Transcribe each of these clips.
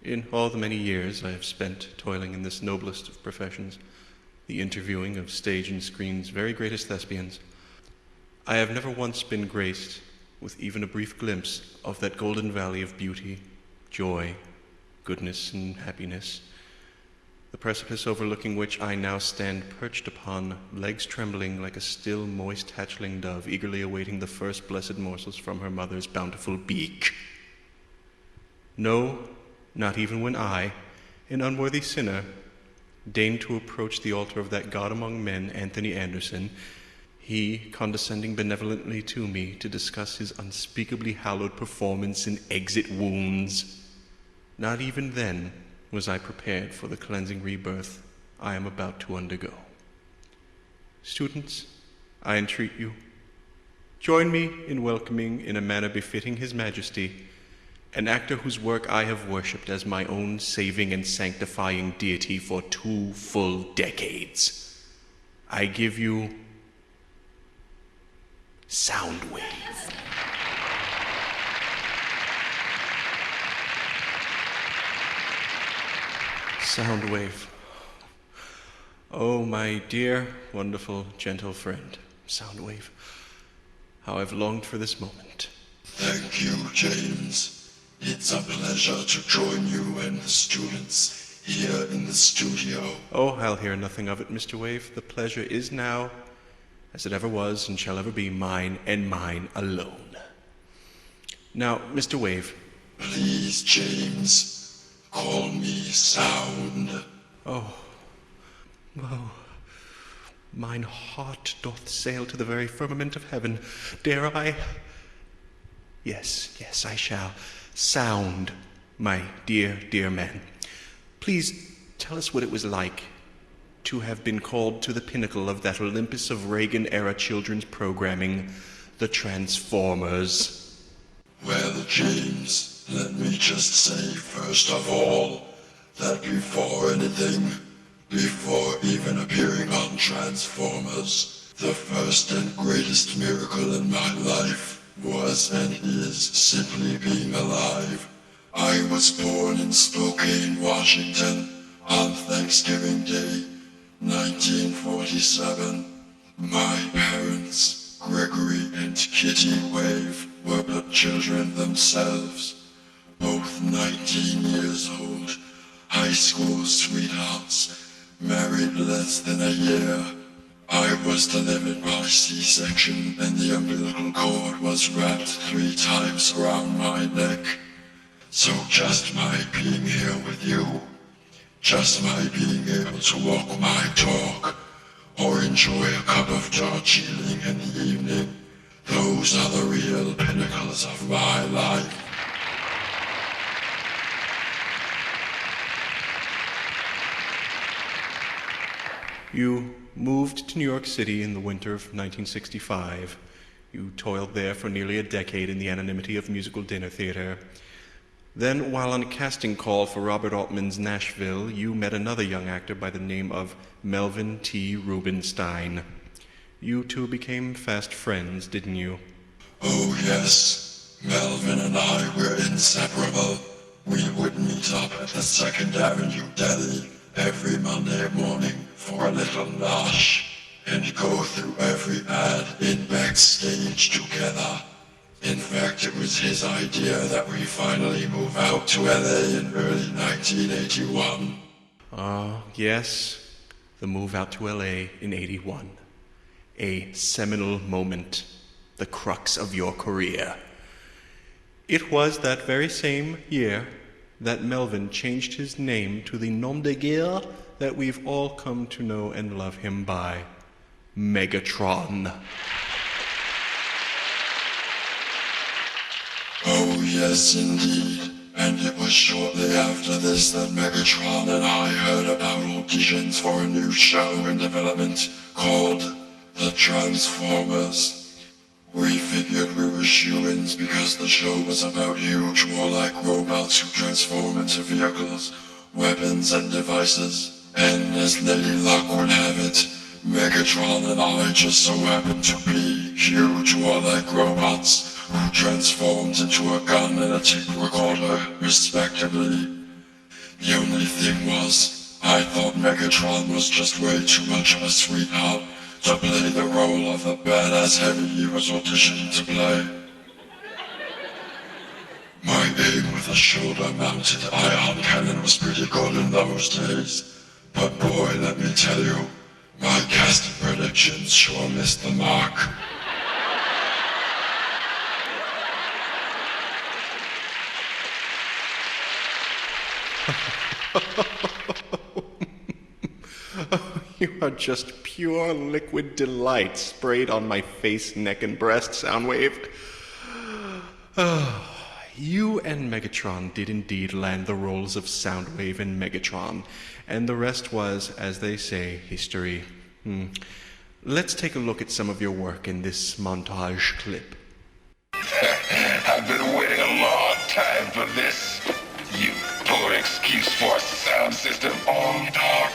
In all the many years I have spent toiling in this noblest of professions, the interviewing of stage and screen's very greatest thespians, I have never once been graced with even a brief glimpse of that golden valley of beauty, joy, goodness, and happiness, the precipice overlooking which I now stand perched upon, legs trembling like a still, moist hatchling dove eagerly awaiting the first blessed morsels from her mother's bountiful beak. No, not even when I, an unworthy sinner, deigned to approach the altar of that God among men, Anthony Anderson, he condescending benevolently to me to discuss his unspeakably hallowed performance in Exit Wounds. Not even then was I prepared for the cleansing rebirth I am about to undergo. Students, I entreat you, join me in welcoming in a manner befitting His Majesty an actor whose work I have worshipped as my own saving and sanctifying deity for 2 full decades. I give you Soundwave. Soundwave. Oh, my dear, wonderful, gentle friend, Soundwave. How I've longed for this moment. Thank you, James. It's a pleasure to join you and the students here in the studio. Oh, I'll hear nothing of it, Mr. Wave. The pleasure is now, as it ever was and shall ever be, mine and mine alone. Now, Mr. Wave. Please, James, call me Sound. Oh, mine heart doth sail to the very firmament of heaven. Dare I? Yes, I shall. Sound, my dear, dear man. Please tell us what it was like to have been called to the pinnacle of that Olympus of Reagan-era children's programming, the Transformers. Well, James, let me just say first of all that before even appearing on Transformers, the first and greatest miracle in my life was and is simply being alive. I was born in Spokane, Washington on Thanksgiving Day, 1947. My parents, Gregory and Kitty Wave, were but children themselves, both 19 years old, high school sweethearts, married less than a year. I was delivered by C-section and the umbilical cord was wrapped 3 times around my neck. So just my being here with you, just my being able to walk my talk, or enjoy a cup of Darjeeling in the evening, those are the real pinnacles of my life. You moved to New York City in the winter of 1965. You toiled there for nearly a decade in the anonymity of musical dinner theater. Then, while on a casting call for Robert Altman's Nashville, you met another young actor by the name of Melvin T. Rubenstein. You two became fast friends, didn't you? Oh yes, Melvin and I were inseparable. We would meet up at the 2nd Avenue Deli every Monday morning for a little nosh and go through every ad in Backstage together. In fact, it was his idea that we finally move out to LA in early 1981. Yes, the move out to LA in 81. A seminal moment, the crux of your career. It was that very same year that Melvin changed his name to the nom de guerre that we've all come to know and love him by, Megatron. Oh yes, indeed. And it was shortly after this that Megatron and I heard about auditions for a new show in development called The Transformers. We figured we were shoo-ins because the show was about huge warlike robots who transform into vehicles, weapons, and devices. And as Lady Luck would have it, Megatron and I just so happened to be huge warlike robots who transformed into a gun and a tape recorder, respectively. The only thing was, I thought Megatron was just way too much of a sweetheart to play the role of the badass heavy he was auditioning to play. My aim with a shoulder-mounted ion cannon was pretty good in those days, but boy, let me tell you, my casting predictions sure missed the mark. You are just pure liquid delight sprayed on my face, neck, and breast, Soundwave. You and Megatron did indeed land the roles of Soundwave and Megatron, and the rest was, as they say, history. Let's take a look at some of your work in this montage clip. I've been waiting a long time for this. You poor excuse for a sound system all dark,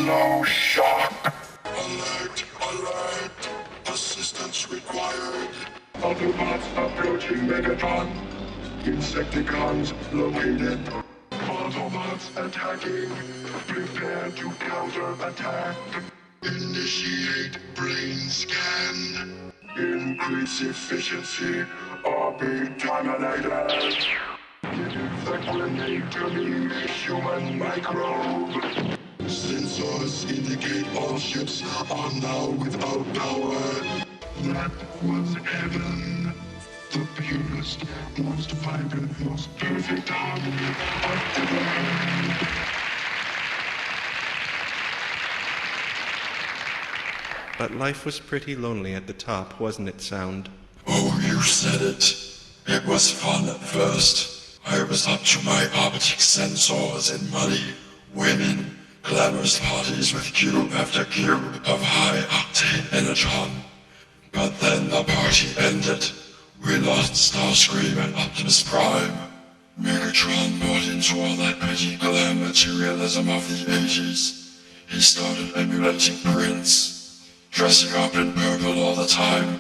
no shock. Alert, alert, assistance required. Autobots approaching Megatron. Insecticons located. Autobots attacking. Prepare to counterattack. Initiate brain scan. Increase efficiency or be terminated. That will need to be a human microbe. Sensors indicate all ships are now without power. That was heaven. The purest, most vibrant, most perfect harmony of divine. But life was pretty lonely at the top, wasn't it, Sound? Oh, you said it. It was fun at first. I was up to my optic sensors and money, women, glamorous parties with cube after cube of high-octane energon. But then the party ended. We lost Starscream and Optimus Prime. Megatron bought into all that pretty glam materialism of the 80s. He started emulating Prince, dressing up in purple all the time,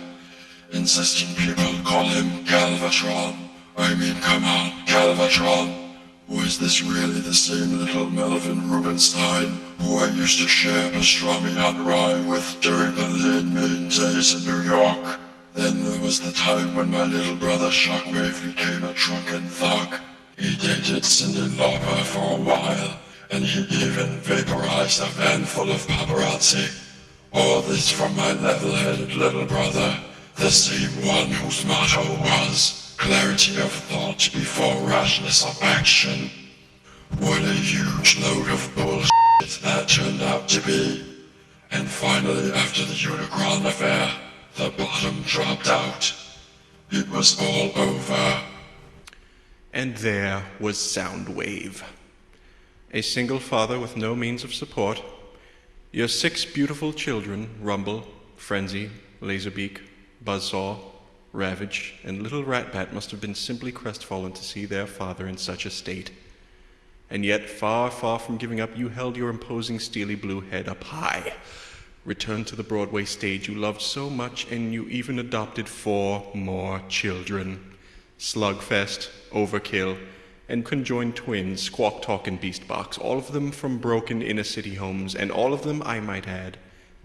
insisting people call him Galvatron. I mean, come on, Galvatron. Or is this really the same little Melvin Rubenstein who I used to share pastrami and rye with during the lean mean days in New York? Then there was the time when my little brother Shockwave became a drunken thug. He dated Cyndi Lauper for a while, and he even vaporized a van full of paparazzi. All this from my level-headed little brother, the same one whose motto was clarity of thought before rashness of action. What a huge load of bullshit that turned out to be. And finally, after the Unicron affair, the bottom dropped out. It was all over. And there was Soundwave. A single father with no means of support. Your 6 beautiful children, Rumble, Frenzy, Laserbeak, Buzzsaw, Ravage, and Little Ratbat must have been simply crestfallen to see their father in such a state. And yet, far, far from giving up, you held your imposing steely blue head up high, returned to the Broadway stage you loved so much, and you even adopted 4 more children. Slugfest, Overkill, and conjoined twins, Squawk Talk and Beastbox, all of them from broken inner-city homes, and all of them, I might add,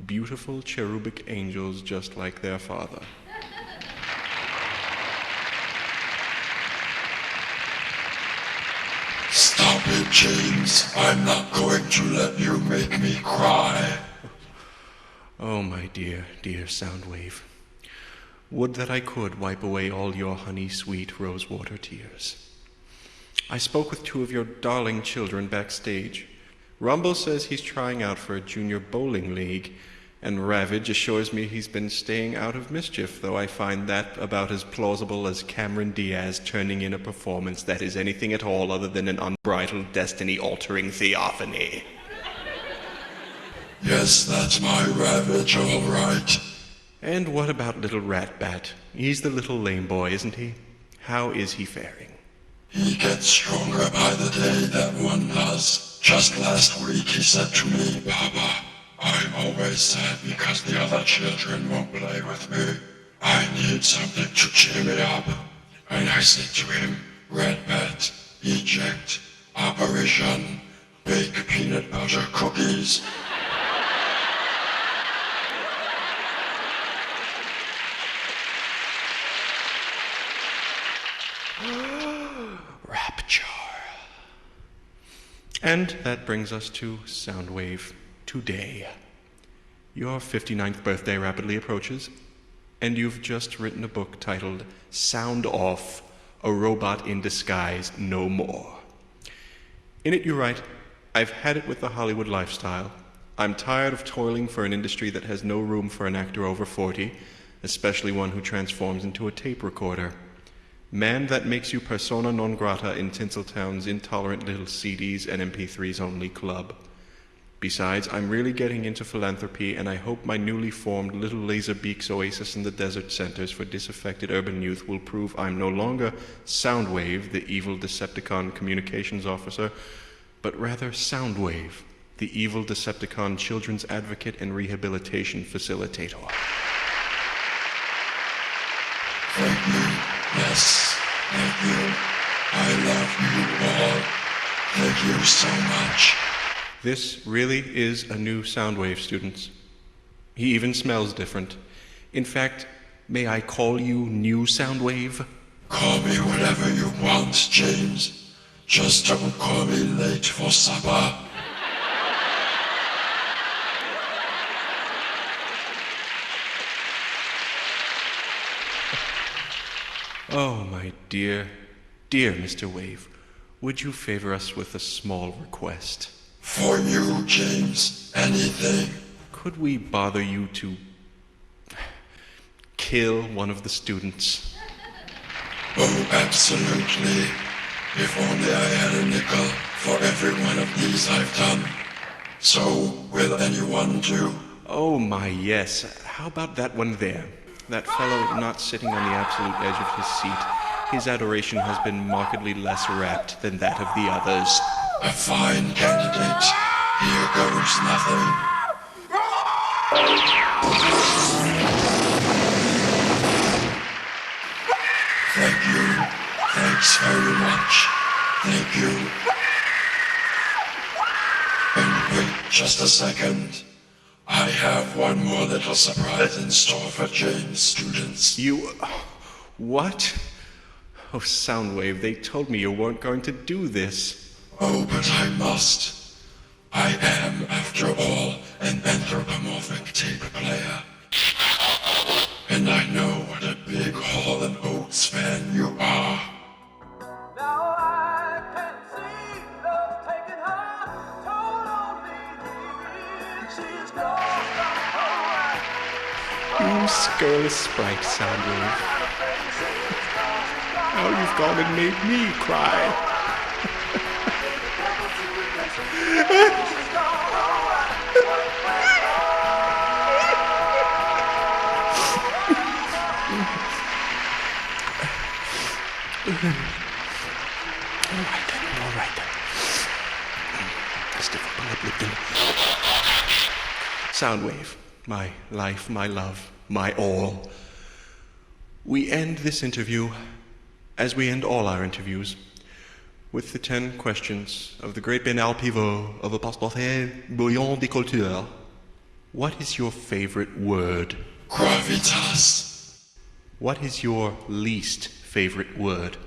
beautiful cherubic angels just like their father. Stop it, James. I'm not going to let you make me cry. Oh, my dear, dear Soundwave. Would that I could wipe away all your honey-sweet rosewater tears. I spoke with 2 of your darling children backstage. Rumble says he's trying out for a junior bowling league, and Ravage assures me he's been staying out of mischief, though I find that about as plausible as Cameron Diaz turning in a performance that is anything at all other than an unbridled destiny-altering theophany. Yes, that's my Ravage, all right. And what about little Ratbat? He's the little lame boy, isn't he? How is he faring? He gets stronger by the day, that one does. Just last week he said to me, Papa, I'm always sad because the other children won't play with me. I need something to cheer me up. And I said to him, Ratbat, eject. Operation Bake Peanut Butter Cookies. Rapture. And that brings us to Soundwave today. Your 59th birthday rapidly approaches, and you've just written a book titled Sound Off, A Robot in Disguise No More. In it you write, I've had it with the Hollywood lifestyle. I'm tired of toiling for an industry that has no room for an actor over 40, especially one who transforms into a tape recorder. Man that makes you persona non grata in Tinseltown's intolerant little CDs and MP3s only club. Besides, I'm really getting into philanthropy, and I hope my newly formed Little Laser Beaks Oasis in the Desert Centers for Disaffected Urban Youth will prove I'm no longer Soundwave, the evil Decepticon communications officer, but rather Soundwave, the evil Decepticon children's advocate and rehabilitation facilitator. Thank you. Yes, thank you. I love you all. Thank you so much. This really is a new Soundwave, students. He even smells different. In fact, may I call you New Soundwave? Call me whatever you want, James. Just don't call me late for supper. Oh, my dear, dear Mr. Wave, would you favor us with a small request? For you, James, anything. Could we bother you to kill one of the students? Oh, absolutely. If only I had a nickel for every one of these I've done. So, will anyone do? Oh, my, yes. How about that one there? That fellow not sitting on the absolute edge of his seat. His adoration has been markedly less rapt than that of the others. A fine candidate. Here goes nothing. Thank you. Thanks very much. Thank you. And wait just a second. I have one more little surprise in store for James students. You... what? Oh, Soundwave, they told me you weren't going to do this. Oh, but I must. I am, after all, an anthropomorphic tape player. And I know what a big Hall & Oates fan you are. Now I can see love taking her toll on me. She's gone You scurrilous sprite, Soundwave. Now you've gone and made me cry. All right then. Stick up Lipton. Soundwave, my life, my love, my all. We end this interview, as we end all our interviews, with the 10 questions of the great Benal Pivot of a passe-parfait bouillon de culture. What is your favorite word? Gravitas. What is your least favorite word?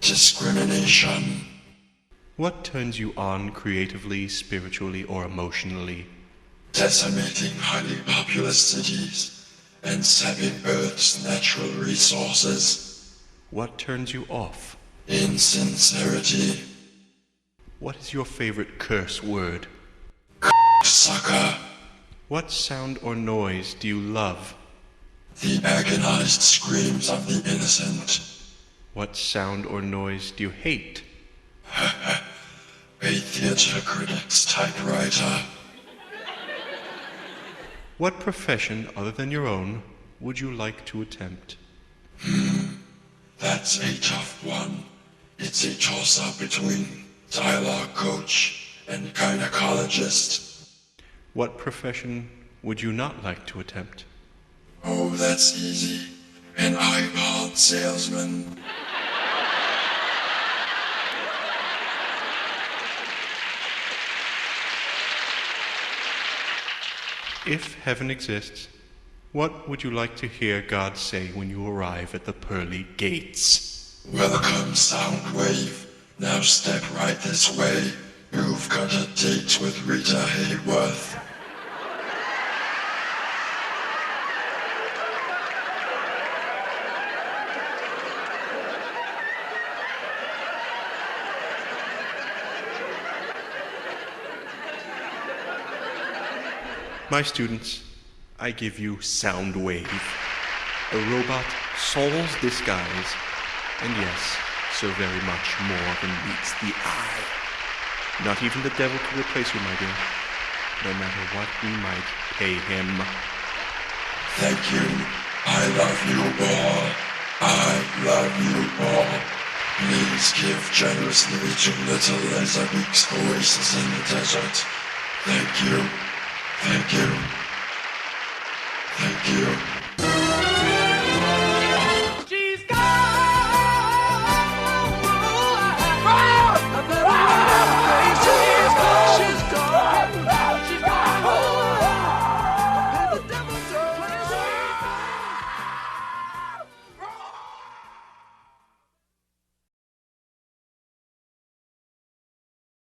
Discrimination. What turns you on creatively, spiritually, or emotionally? Decimating highly populous cities and sapping Earth's natural resources. What turns you off? Insincerity. What is your favorite curse word? Sucker. What sound or noise do you love? The agonized screams of the innocent. What sound or noise do you hate? A theater critic's typewriter. What profession other than your own would you like to attempt? That's a tough one. It's a toss-up between dialogue coach and gynecologist. What profession would you not like to attempt? Oh, that's easy. An iPod salesman. If heaven exists, what would you like to hear God say when you arrive at the pearly gates? Welcome, Soundwave. Now step right this way. You've got a date with Rita Hayworth. My students, I give you Soundwave, a robot soul's disguise, and yes, so very much more than meets the eye. Not even the devil could replace you, my dear, no matter what we might pay him. Thank you. I love you all. I love you all. Please give generously to Little Laserbeak's Oasis in the Desert. Thank you. Thank you. Thank you.